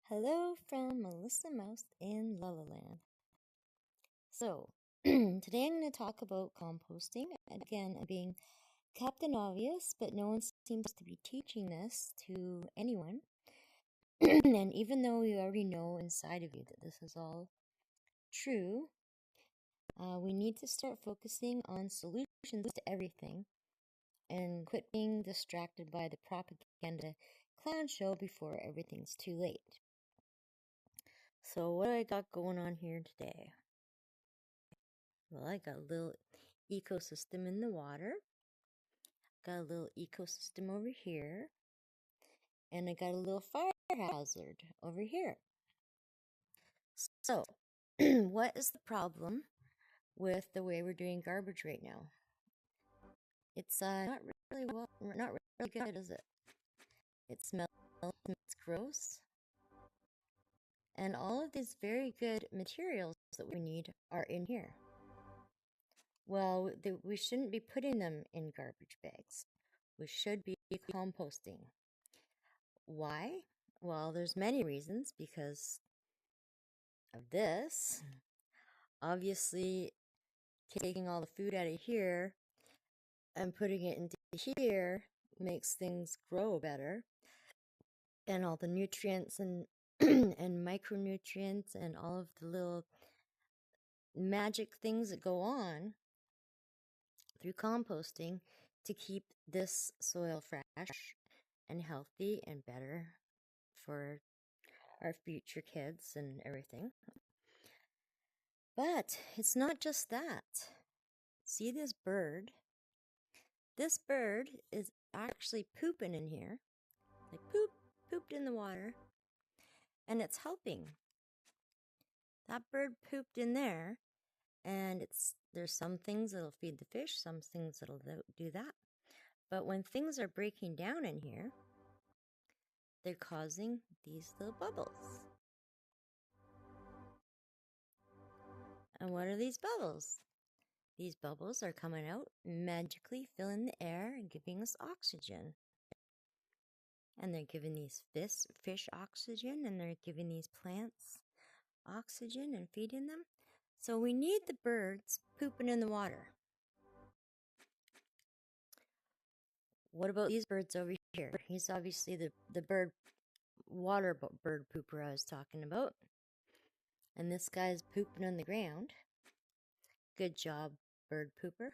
Hello from Melissa Mouse in Lulaland. So, today I'm going to talk about composting. Again, I'm being Captain Obvious, but no one seems to be teaching this to anyone. And even though you already know inside of you that this is all true, we need to start focusing on solutions to everything and quit being distracted by the propaganda clown show before everything's too late. So what do I got going on here today? Well, I got a little ecosystem in the water. Got a little ecosystem over here. And I got a little fire hazard over here. So, what is the problem with the way we're doing garbage right now? It's not really good, is it? It smells, it's gross. And all of these very good materials that we need are in here. Well, we shouldn't be putting them in garbage bags. We should be composting. Why? Well, there's many reasons because of this. Obviously, taking all the food out of here and putting it into here makes things grow better. And all the nutrients and and micronutrients and all of the little magic things that go on through composting to keep this soil fresh and healthy and better for our future kids and everything. But it's not just that. See this bird? This bird is actually pooping in here. Like pooped in the water. And it's helping. That bird pooped in there. And there's some things that'll feed the fish, some things that'll do that. But when things are breaking down in here, they're causing these little bubbles. And what are these bubbles? These bubbles are coming out, magically filling the air and giving us oxygen. And they're giving these fish oxygen, and they're giving these plants oxygen and feeding them. So we need the birds pooping in the water. What about these birds over here? He's obviously the bird pooper I was talking about. And this guy's pooping on the ground. Good job, bird pooper.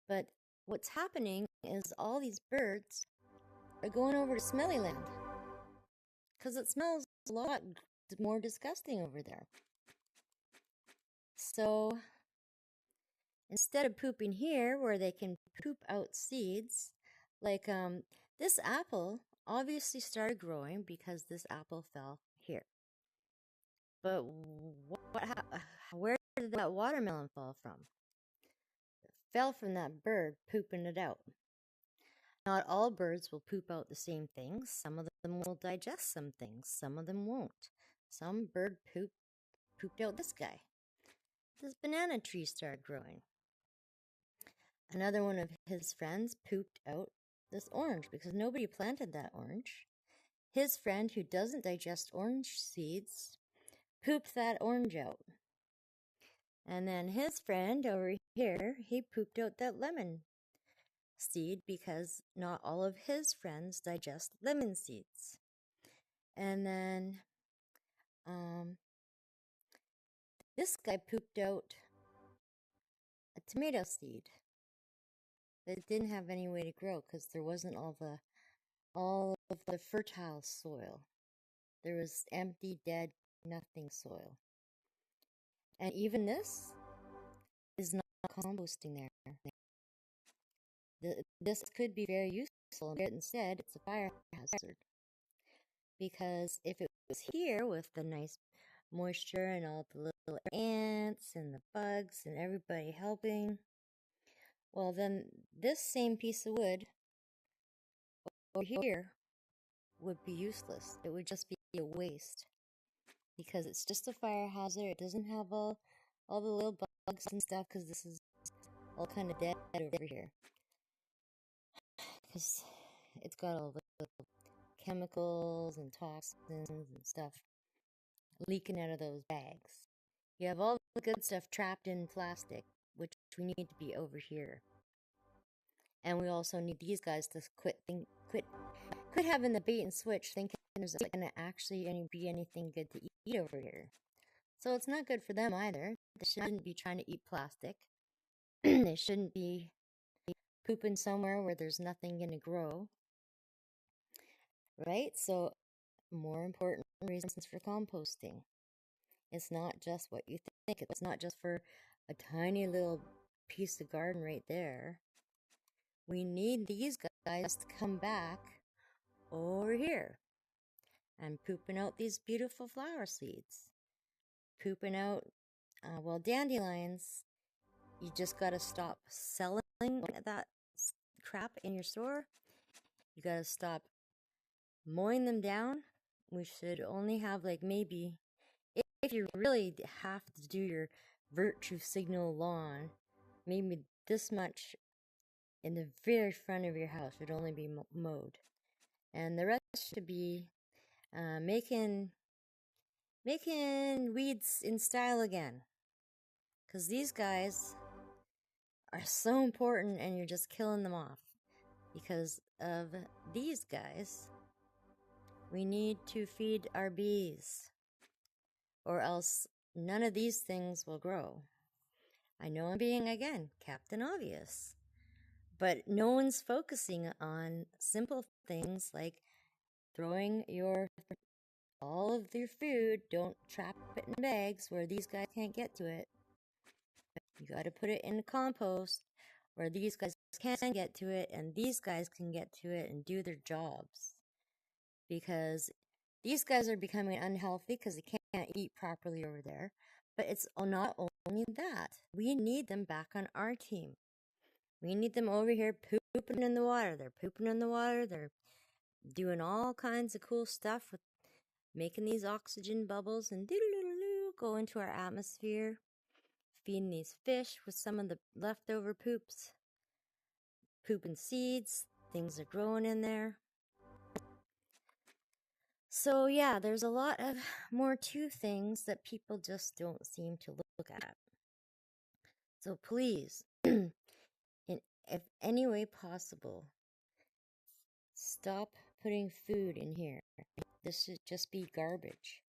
But what's happening is all these birds are going over to Smelly Land because it smells a lot more disgusting over there. So instead of pooping here where they can poop out seeds, like this apple obviously started growing because this apple fell here. But where did that watermelon fall from? It fell from that bird pooping it out. Not all birds will poop out the same things. Some of them will digest some things. Some of them won't. Some bird pooped out this guy. This banana tree started growing. Another one of his friends pooped out this orange because nobody planted that orange. His friend, who doesn't digest orange seeds, pooped that orange out. And then his friend over here, he pooped out that lemon seed because not all of his friends digest lemon seeds. And then this guy pooped out a tomato seed that didn't have any way to grow because there wasn't all of the fertile soil. There was empty, dead, nothing soil. And even this is not composting there. This could be very useful, but instead it's a fire hazard. Because if it was here with the nice moisture and all the little ants and the bugs and everybody helping, well then this same piece of wood over here would be useless. It would just be a waste. Because it's just a fire hazard. It doesn't have all the little bugs and stuff because this is all kind of dead over here. Because it's got all the chemicals and toxins and stuff leaking out of those bags. You have all the good stuff trapped in plastic, which we need to be over here. And we also need these guys to quit having the bait and switch, thinking there's going to actually be anything good to eat over here. So it's not good for them either. They shouldn't be trying to eat plastic. They shouldn't be pooping somewhere where there's nothing going to grow. Right? So, more important reasons for composting. It's not just what you think. It's not just for a tiny little piece of garden right there. We need these guys to come back over here and pooping out these beautiful flower seeds. Pooping out, dandelions, you just gotta stop selling that crap in your store. You gotta stop mowing them down. We should only have maybe, if you really have to do your virtue signal lawn, maybe this much in the very front of your house should only be mowed. And the rest should be making weeds in style again. Because these guys are so important and you're just killing them off. Because of these guys, we need to feed our bees. Or else none of these things will grow. I know I'm being, again, Captain Obvious. But no one's focusing on simple things like throwing all of your food, don't trap it in bags where these guys can't get to it. You got to put it in the compost where these guys can get to it and these guys can get to it and do their jobs. Because these guys are becoming unhealthy because they can't eat properly over there. But it's not only that. We need them back on our team. We need them over here pooping in the water. They're pooping in the water. They're doing all kinds of cool stuff with making these oxygen bubbles and go into our atmosphere. Feeding these fish with some of the leftover poops. Pooping seeds. Things are growing in there. So yeah, there's a lot of more to things that people just don't seem to look at. So please, if any way possible, stop putting food in here. This should just be garbage.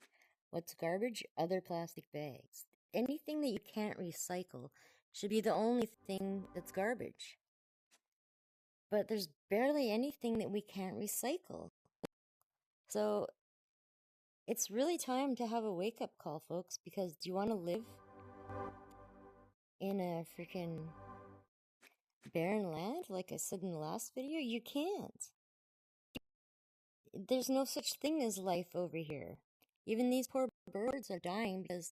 What's garbage? Other plastic bags. Anything that you can't recycle should be the only thing that's garbage. But there's barely anything that we can't recycle. So it's really time to have a wake-up call, folks, because do you want to live in a freaking barren land, like I said in the last video? You can't. There's no such thing as life over here. Even these poor birds are dying because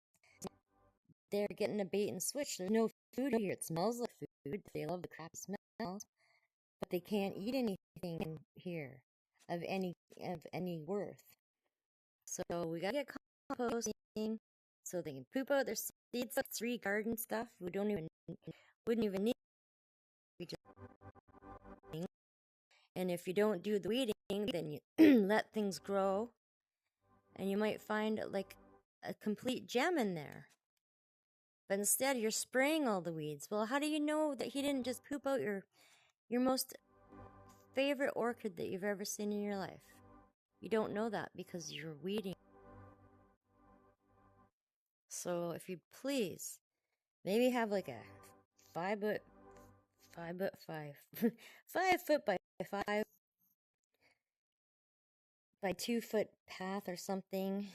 they're getting a bait and switch. There's no food here. It smells like food. They love the crappy smells, but they can't eat anything here of any worth. So we gotta get composting so they can poop out their seeds. That's free garden stuff. We wouldn't even need. And if you don't do the weeding, then you let things grow, and you might find like a complete gem in there. But instead, you're spraying all the weeds. Well, how do you know that he didn't just poop out your most favorite orchid that you've ever seen in your life? You don't know that because you're weeding. So if you please, maybe have like a 5 foot by 5 by 2 foot path or something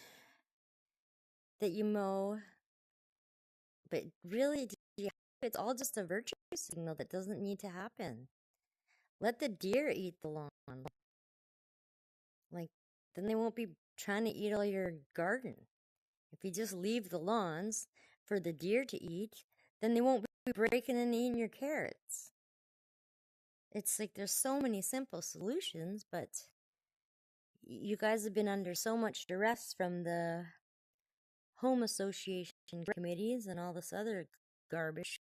that you mow. But really, it's all just a virtue signal that doesn't need to happen. Let the deer eat the lawn. Then they won't be trying to eat all your garden. If you just leave the lawns for the deer to eat, then they won't be breaking and eating your carrots. It's like there's so many simple solutions, but you guys have been under so much duress from the home association committees and all this other garbage,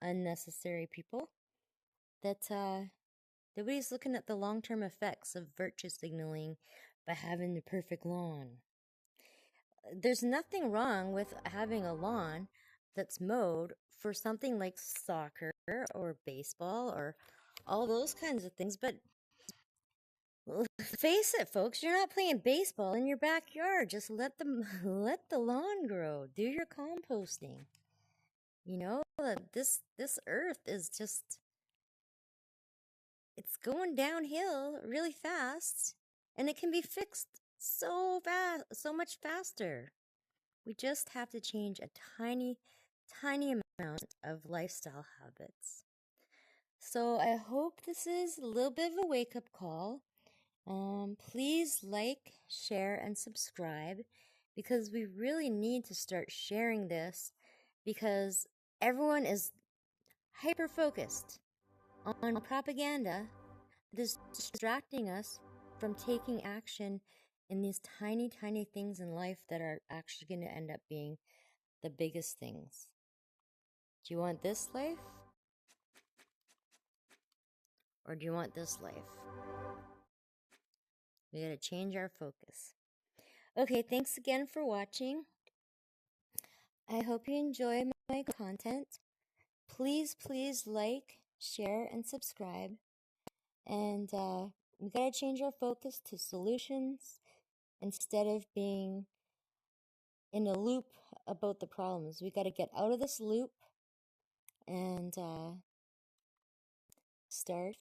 unnecessary people, that Nobody's looking at the long-term effects of virtue signaling by having the perfect lawn. There's nothing wrong with having a lawn that's mowed for something like soccer or baseball or all those kinds of things, but face it, folks, you're not playing baseball in your backyard. Just let the lawn grow. Do your composting. You know, this earth is just, it's going downhill really fast, and it can be fixed so fast, so much faster. We just have to change a tiny amount of lifestyle habits. So I hope this is a little bit of a wake-up call. Please like, share, and subscribe, because we really need to start sharing this, because everyone is hyper-focused on propaganda that is distracting us from taking action in these tiny things in life that are actually going to end up being the biggest things. Do you want this life? Or do you want this life? We gotta change our focus. Okay, thanks again for watching. I hope you enjoy my content. Please like, share, and subscribe. And we gotta change our focus to solutions instead of being in a loop about the problems. We gotta get out of this loop and start